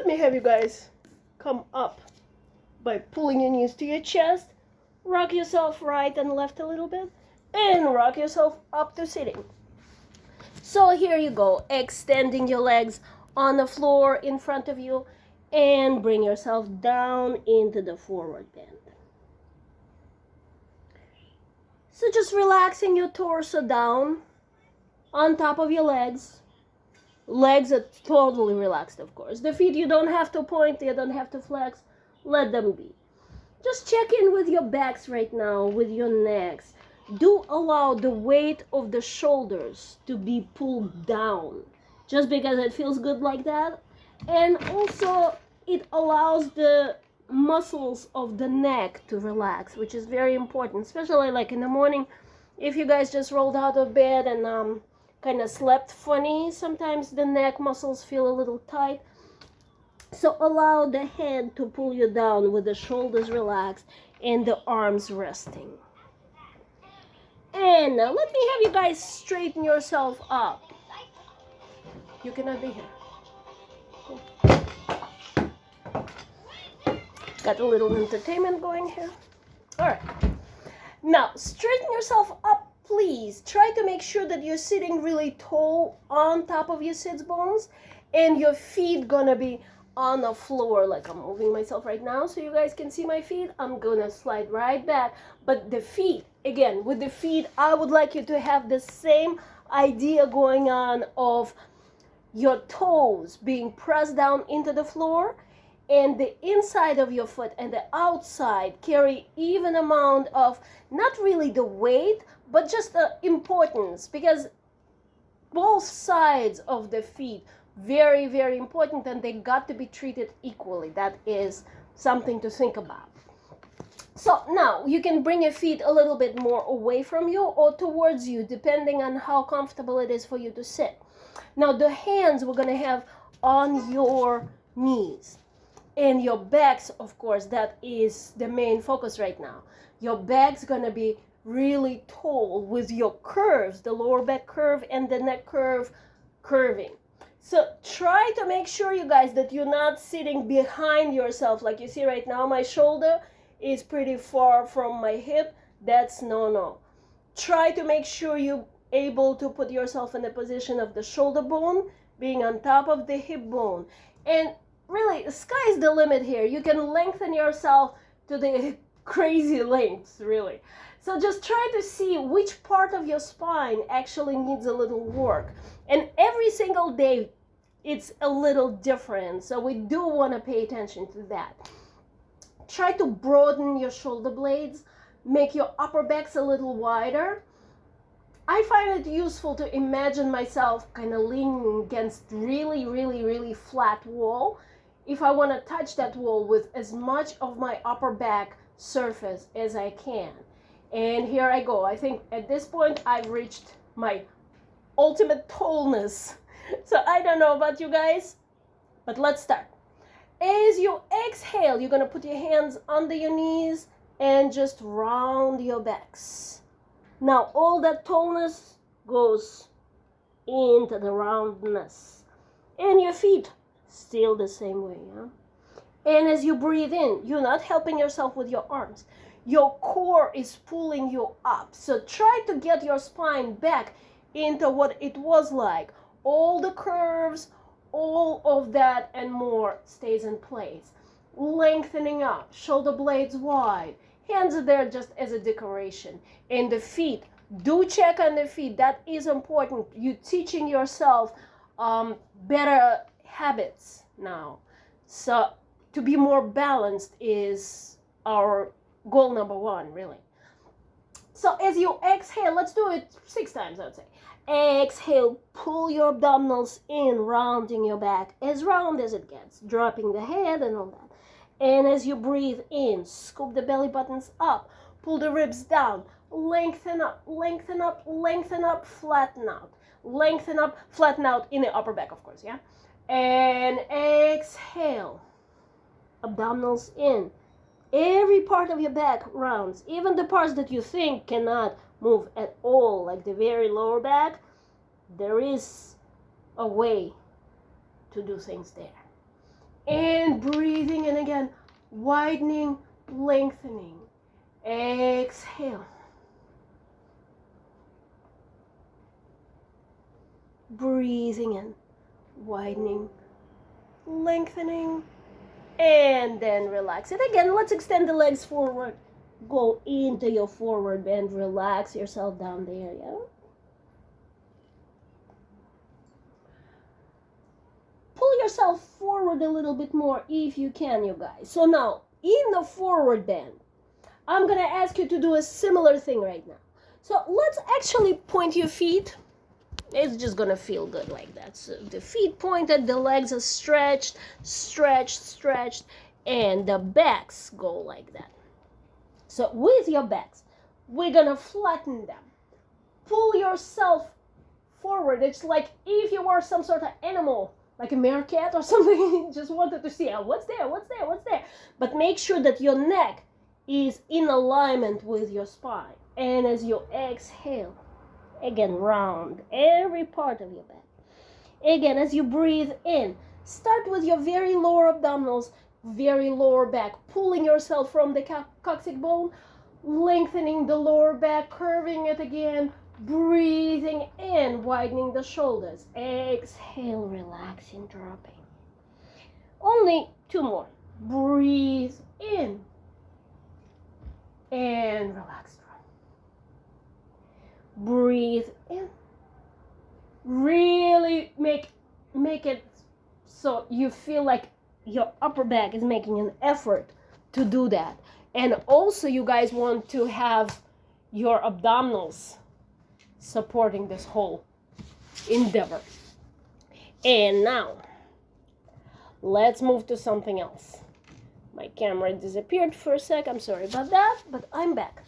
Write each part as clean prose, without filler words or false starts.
Let me have you guys come up by pulling your knees to your chest. Rock yourself right and left a little bit. And rock yourself up to sitting. So here you go, extending your legs on the floor in front of you. And bring yourself down into the forward bend. So just relaxing your torso down on top of your legs. Legs are totally relaxed, of course. The feet, you don't have to point, you don't have to flex. Let them be. Just check in with your backs right now, with your necks. Do allow the weight of the shoulders to be pulled down, just because it feels good like that. And also, it allows the muscles of the neck to relax, which is very important, especially like in the morning. If you guys just rolled out of bed and kind of slept funny, sometimes the neck muscles feel a little tight. So allow the head to pull you down with the shoulders relaxed and the arms resting. And now let me have you guys straighten yourself up. You cannot be here. Got a little entertainment going here. All right. Now, straighten yourself up, please. Try to make sure that you're sitting really tall on top of your sits bones and your feet gonna be on the floor, like I'm moving myself right now so you guys can see my feet. I'm gonna slide right back. But the feet, again, with the feet, I would like you to have the same idea going on of your toes being pressed down into the floor, and the inside of your foot and the outside carry even amount of, not really the weight, but just the importance, because both sides of the feet, very, very important, and they got to be treated equally. That is something to think about. So now you can bring your feet a little bit more away from you or towards you, depending on how comfortable it is for you to sit. Now the hands we're going to have on your knees. And your backs, of course, that is the main focus right now. Your back's gonna be really tall with your curves, the lower back curve and the neck curve curving. So try to make sure, you guys, that you're not sitting behind yourself. Like you see right now, my shoulder is pretty far from my hip. That's no. Try to make sure you're able to put yourself in the position of the shoulder bone being on top of the hip bone. And really, the sky's the limit here. You can lengthen yourself to the crazy lengths, really. So just try to see which part of your spine actually needs a little work. And every single day, it's a little different. So we do want to pay attention to that. Try to broaden your shoulder blades. Make your upper backs a little wider. I find it useful to imagine myself kind of leaning against really flat wall. If I want to touch that wall with as much of my upper back surface as I can. And here I go. I think at this point I've reached my ultimate tallness. So I don't know about you guys, but let's start. As you exhale, you're going to put your hands under your knees and just round your backs. Now all that tallness goes into the roundness. And your feet still the same way, yeah? And as you breathe in, you're not helping yourself with your arms. Your core is pulling you up. So try to get your spine back into what it was like. All the curves, all of that and more stays in place. Lengthening up, shoulder blades wide. Hands are there just as a decoration. And the feet, do check on the feet. That is important. You're teaching yourself better habits now. So to be more balanced is our goal number one, really. So as you exhale, let's do it 6 times, I would say. Exhale, pull your abdominals in, rounding your back as round as it gets, dropping the head and all that. And as you breathe in, scoop the belly buttons up, pull the ribs down, lengthen up, lengthen up, lengthen up, flatten out. Lengthen up, flatten out in the upper back, of course, yeah? And exhale, abdominals in. Every part of your back rounds, even the parts that you think cannot move at all, like the very lower back. There is a way to do things there. And breathing in again, widening, lengthening. Exhale. Breathing in, widening, lengthening, and then relax it again. Let's extend the legs forward. Go into your forward bend. Relax yourself down there, yeah? Pull yourself forward a little bit more if you can, you guys. So now, in the forward bend, I'm going to ask you to do a similar thing right now. So let's actually point your feet. It's just going to feel good like that. So the feet pointed, the legs are stretched, and the backs go like that. So with your backs, we're going to flatten them. Pull yourself forward. It's like if you were some sort of animal, like a meerkat or something, you just wanted to see what's there. But make sure that your neck is in alignment with your spine. And as you exhale, again, round every part of your back. Again, as you breathe in, start with your very lower abdominals, very lower back, pulling yourself from the coccyx bone, lengthening the lower back, curving it again, breathing in, widening the shoulders. Exhale, relaxing, dropping. Only 2 more. Breathe in and relax, drop. Breathe in. Really make it so you feel like your upper back is making an effort to do that. And also you guys want to have your abdominals supporting this whole endeavor. And now, let's move to something else. My camera disappeared for a sec. I'm sorry about that, but I'm back.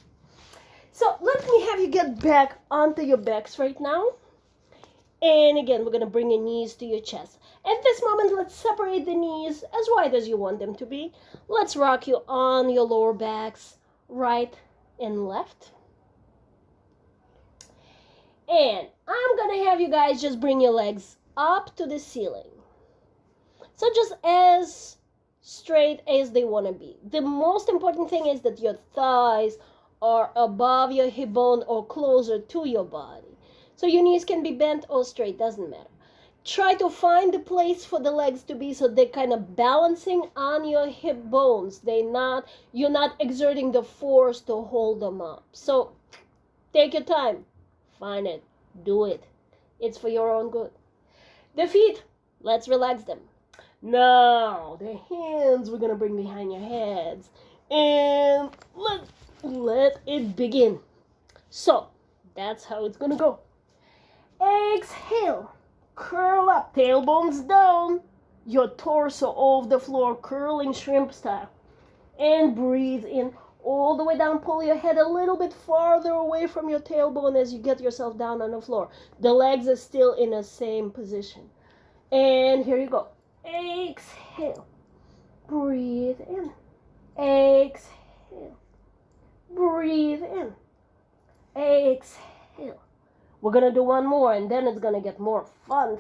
So let me have you get back onto your backs right now. And again, we're going to bring your knees to your chest. At this moment, let's separate the knees as wide as you want them to be. Let's rock you on your lower backs, right and left. And I'm going to have you guys just bring your legs up to the ceiling. So just as straight as they want to be. The most important thing is that your thighs are above your hip bone or closer to your body. So your knees can be bent or straight, doesn't matter. Try to find the place for the legs to be so they're kind of balancing on your hip bones. You're not exerting the force to hold them up. So take your time. Find it. Do it. It's for your own good. The feet, let's relax them. Now, the hands we're going to bring behind your heads. And let it begin. So, that's how it's going to go. Exhale. Curl up. Tailbones down. Your torso off the floor. Curling shrimp style. And breathe in. All the way down. Pull your head a little bit farther away from your tailbone as you get yourself down on the floor. The legs are still in the same position. And here you go. Exhale. Breathe in. Exhale. Breathe in. Exhale. We're going to do one more and then it's going to get more fun.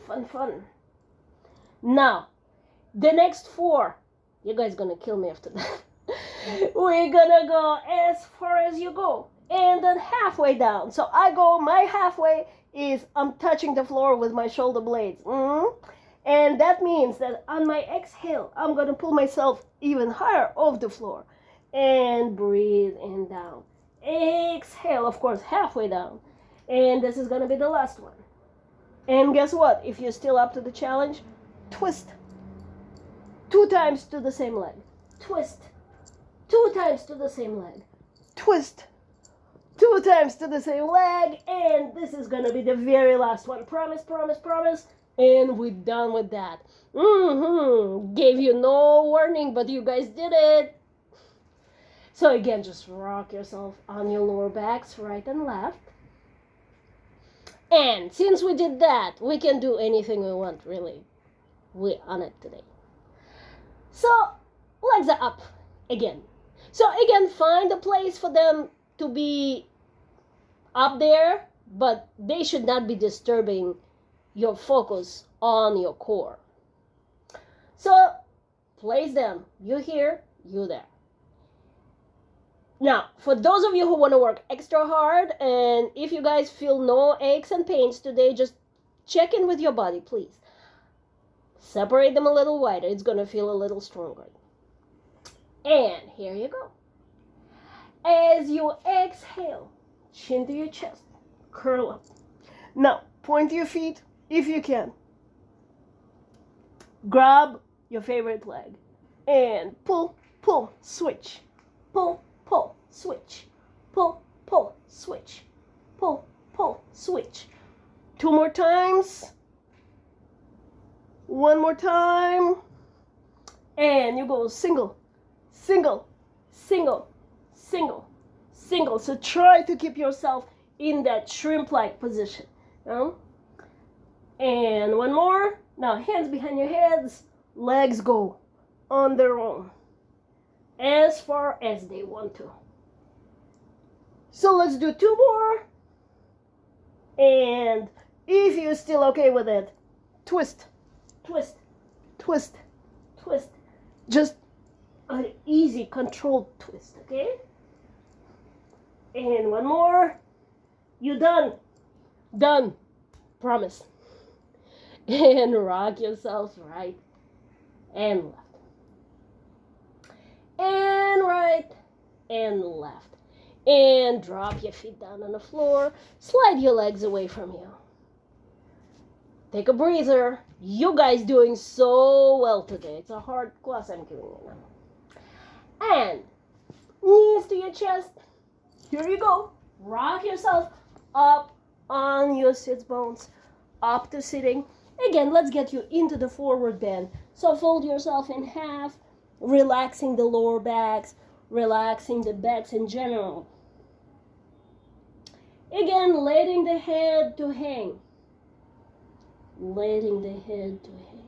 Now, the next 4, you guys going to kill me after that. We're going to go as far as you go and then halfway down. So my halfway is I'm touching the floor with my shoulder blades. And that means that on my exhale, I'm going to pull myself even higher off the floor. And breathe in down. Exhale, of course, halfway down. And this is going to be the last one. And guess what? If you're still up to the challenge, twist. 2 times to the same leg. Twist. 2 times to the same leg. Twist. 2 times to the same leg. And this is going to be the very last one. Promise. And we're done with that. Gave you no warning, but you guys did it. So again, just rock yourself on your lower backs, right and left. And since we did that, we can do anything we want, really. We're on it today. So, legs are up again. So again, find a place for them to be up there, but they should not be disturbing your focus on your core. So place them. You here, you there. Now, for those of you who want to work extra hard, and if you guys feel no aches and pains today, just check in with your body, please. Separate them a little wider. It's going to feel a little stronger. And here you go. As you exhale, chin to your chest, curl up. Now, point your feet if you can. Grab your favorite leg and pull, pull, switch. Pull, pull, switch. Pull, pull, switch. Pull, pull, switch. 2 more times. 1 more time. And you go single, single, single, single, single. So try to keep yourself in that shrimp-like position. And 1 more. Now hands behind your heads. Legs go on their own as far as they want to. So let's do 2 more. And if you're still okay with it, twist, twist, twist, twist. Just an easy, controlled twist, okay? And 1 more. You done. Done. Promise. And rock yourselves right and left. And right and left. And drop your feet down on the floor. Slide your legs away from you. Take a breather. You guys doing so well today. It's a hard class I'm giving you now. And knees to your chest. Here you go. Rock yourself up on your sits bones. Up to sitting. Again, let's get you into the forward bend. So fold yourself in half, relaxing the lower backs, relaxing the backs in general. Again, letting the head to hang. Letting the head to hang.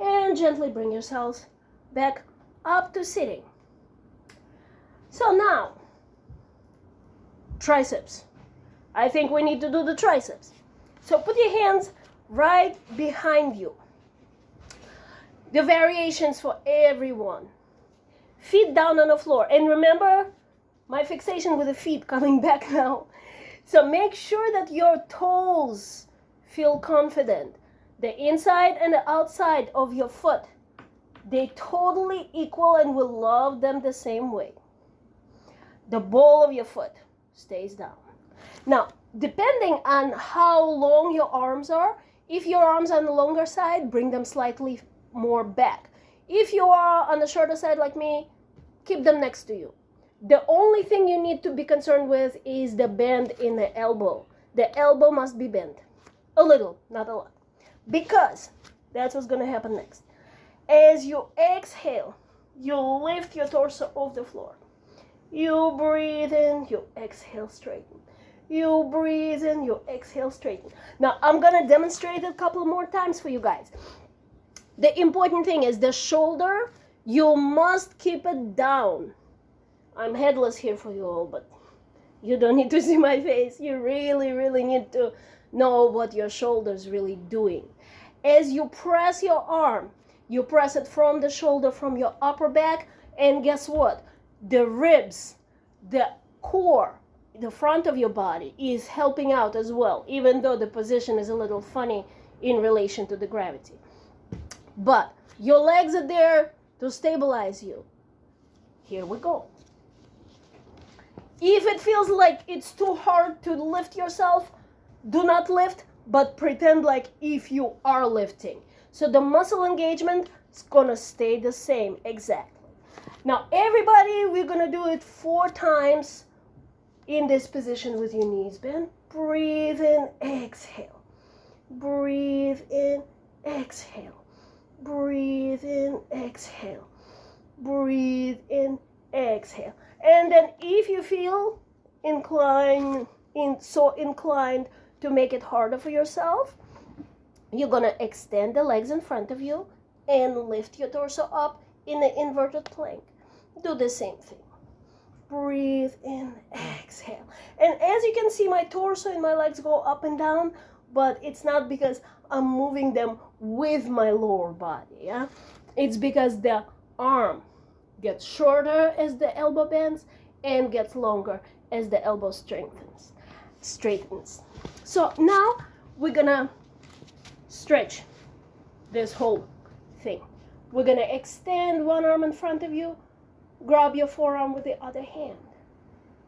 And gently bring yourselves back up to sitting. So now, triceps. I think we need to do the triceps. So put your hands right behind you. The variations for everyone. Feet down on the floor. And remember, my fixation with the feet coming back now. So make sure that your toes feel confident. The inside and the outside of your foot, they totally equal and will love them the same way. The ball of your foot stays down. Now, depending on how long your arms are, if your arms are on the longer side, bring them slightly more back. If you are on the shorter side like me, keep them next to you. The only thing you need to be concerned with is the bend in the elbow. The elbow must be bent. A little, not a lot. Because that's what's going to happen next. As you exhale, you lift your torso off the floor. You breathe in, you exhale, straighten. You breathe in, you exhale, straighten. Now, I'm going to demonstrate it a couple more times for you guys. The important thing is the shoulder, you must keep it down. I'm headless here for you all, but you don't need to see my face. You really, really need to know what your shoulder's really doing. As you press your arm, you press it from the shoulder, from your upper back, and guess what? The ribs, the core, the front of your body is helping out as well, even though the position is a little funny in relation to the gravity. But your legs are there to stabilize you. Here we go. If it feels like it's too hard to lift yourself, do not lift, but pretend like if you are lifting. So the muscle engagement is gonna stay the same exactly. Now everybody, we're gonna do it 4 times in this position with your knees bent. Breathe in, exhale. Breathe in, exhale. Breathe in, exhale. Breathe in, exhale. And then if you feel inclined to make it harder for yourself, you're gonna extend the legs in front of you and lift your torso up in an inverted plank. Do the same thing. breathe in, exhale. And as you can see, my torso and my legs go up and down, but it's not because I'm moving them with my lower body, yeah? It's because the arm gets shorter as the elbow bends and gets longer as the elbow straightens. So now we're gonna stretch this whole thing. We're gonna extend one arm in front of you, grab your forearm with the other hand,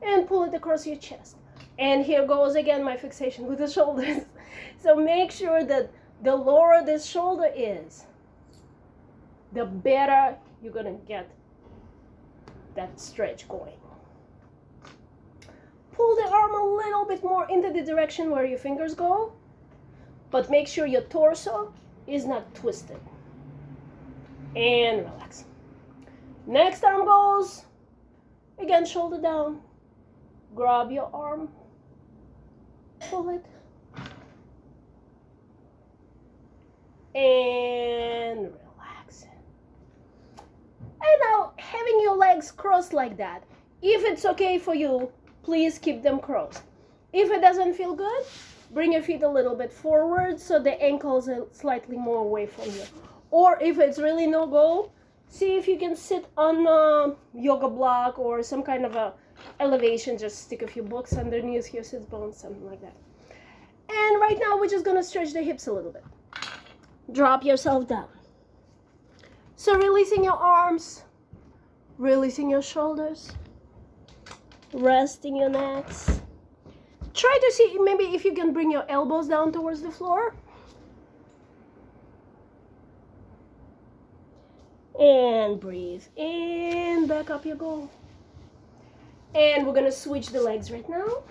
and pull it across your chest. And here goes again my fixation with the shoulders. So make sure that the lower this shoulder is, the better you're gonna get that stretch going. Pull the arm a little bit more into the direction where your fingers go, but make sure your torso is not twisted. And relax. Next arm goes, again, shoulder down. Grab your arm, pull it, and relax. And now, having your legs crossed like that, if it's okay for you, please keep them crossed. If it doesn't feel good, bring your feet a little bit forward so the ankles are slightly more away from you. Or if it's really no go, see if you can sit on a yoga block or some kind of a elevation. Just stick a few books underneath your sit bones, something like that. And right now we're just gonna stretch the hips a little bit. Drop yourself down. So releasing your arms, releasing your shoulders, resting your necks. Try to see maybe if you can bring your elbows down towards the floor. And breathe in, back up you go. And we're gonna switch the legs right now.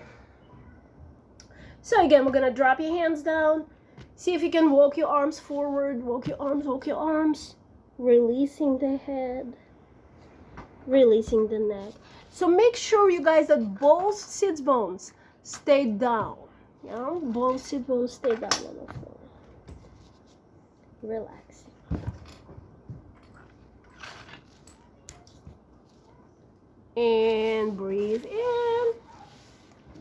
So again, we're gonna drop your hands down. See if you can walk your arms forward, walk your arms. Releasing the head, releasing the neck. So make sure you guys that both sits bones stay down. Yeah, both sit bones stay down on the floor. Relax. And breathe in,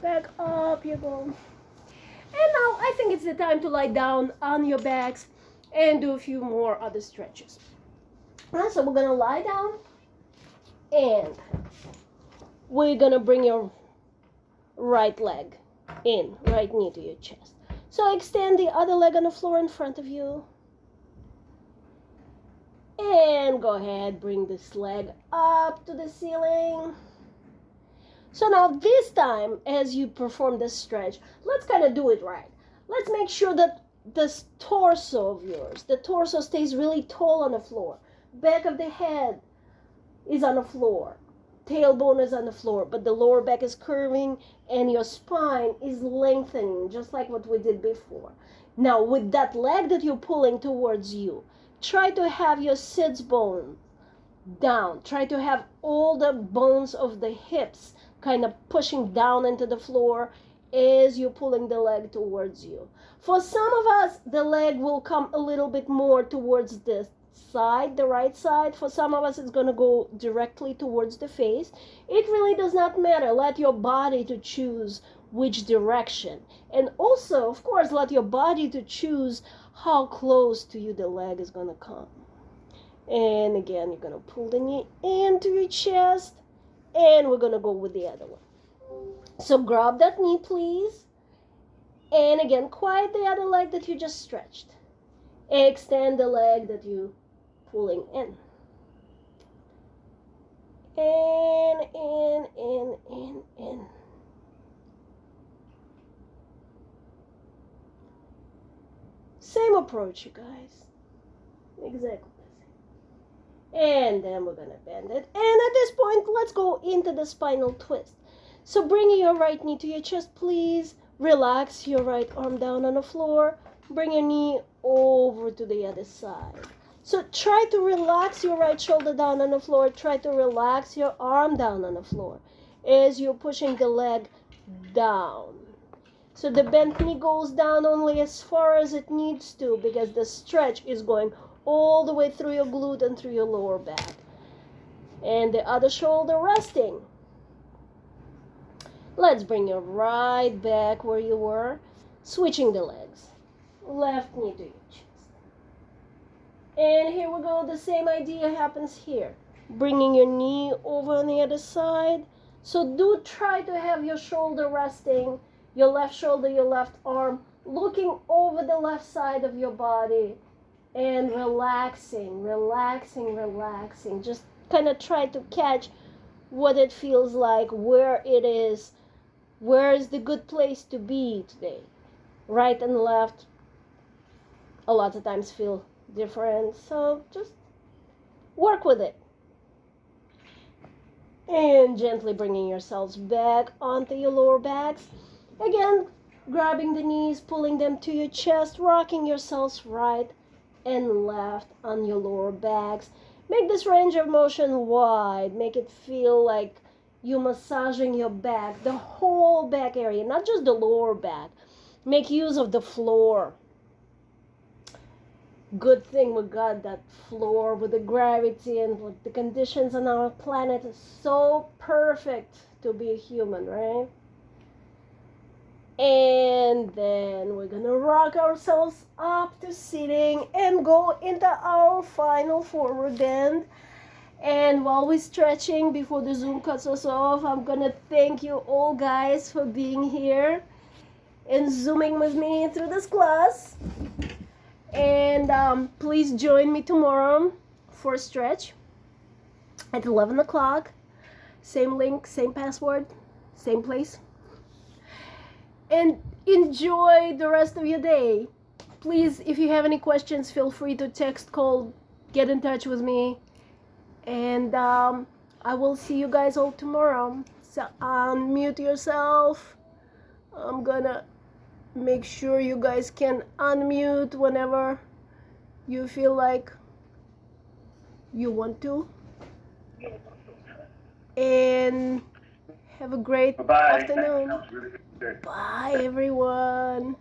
back up you go. And now I think it's the time to lie down on your backs and do a few more other stretches. So we're gonna lie down and we're gonna bring your right leg in, right knee to your chest. So extend the other leg on the floor in front of you. And go ahead, bring this leg up to the ceiling. So now this time, as you perform this stretch, let's kind of do it right. Let's make sure that this torso of yours, the torso stays really tall on the floor. Back of the head is on the floor. Tailbone is on the floor, but the lower back is curving and your spine is lengthening, just like what we did before. Now, with that leg that you're pulling towards you, try to have your sits bone down. Try to have all the bones of the hips kind of pushing down into the floor as you're pulling the leg towards you. For some of us, the leg will come a little bit more towards this side, the right side. For some of us, it's going to go directly towards the face. It really does not matter. Let your body to choose which direction. And also, of course, let your body to choose how close to you the leg is going to come. And again, you're going to pull the knee into your chest, and we're going to go with the other one. So grab that knee, please. And again, quiet the other leg that you just stretched. Extend the leg that you pulling in. And in. Same approach, you guys. Exactly. And then we're gonna bend it. And at this point, let's go into the spinal twist. So bring your right knee to your chest, please. Relax your right arm down on the floor. Bring your knee over to the other side. So try to relax your right shoulder down on the floor. Try to relax your arm down on the floor as you're pushing the leg down. So the bent knee goes down only as far as it needs to, because the stretch is going all the way through your glute and through your lower back. And the other shoulder resting. Let's bring you right back where you were. Switching the legs. Left knee to your chest. And here we go. The same idea happens here. Bringing your knee over on the other side. So do try to have your shoulder resting, your left shoulder, your left arm, looking over the left side of your body and relaxing, relaxing, relaxing. Just kind of try to catch what it feels like, where it is, where is the good place to be today. Right and left a lot of times feel different, so just work with it. And gently bringing yourselves back onto your lower backs. Again, grabbing the knees, pulling them to your chest, rocking yourselves right and left on your lower backs. Make this range of motion wide. Make it feel like you're massaging your back, the whole back area, not just the lower back. Make use of the floor. Good thing we got that floor with the gravity and like the conditions on our planet is so perfect to be a human, right? And then we're gonna rock ourselves up to sitting and go into our final forward bend. And while we're stretching before the Zoom cuts us off, I'm gonna thank you all guys for being here and zooming with me through this class. And please join me tomorrow for a stretch at 11 o'clock. Same link, same password, same place. And enjoy the rest of your day. Please, if you have any questions, feel free to text, call, get in touch with me. And I will see you guys all tomorrow. So unmute yourself. I'm gonna make sure you guys can unmute whenever you feel like you want to. And have a great afternoon. Bye, everyone.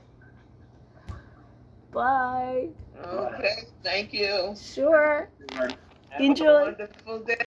Bye. Okay, thank you. Sure. Have Enjoy. a wonderful day.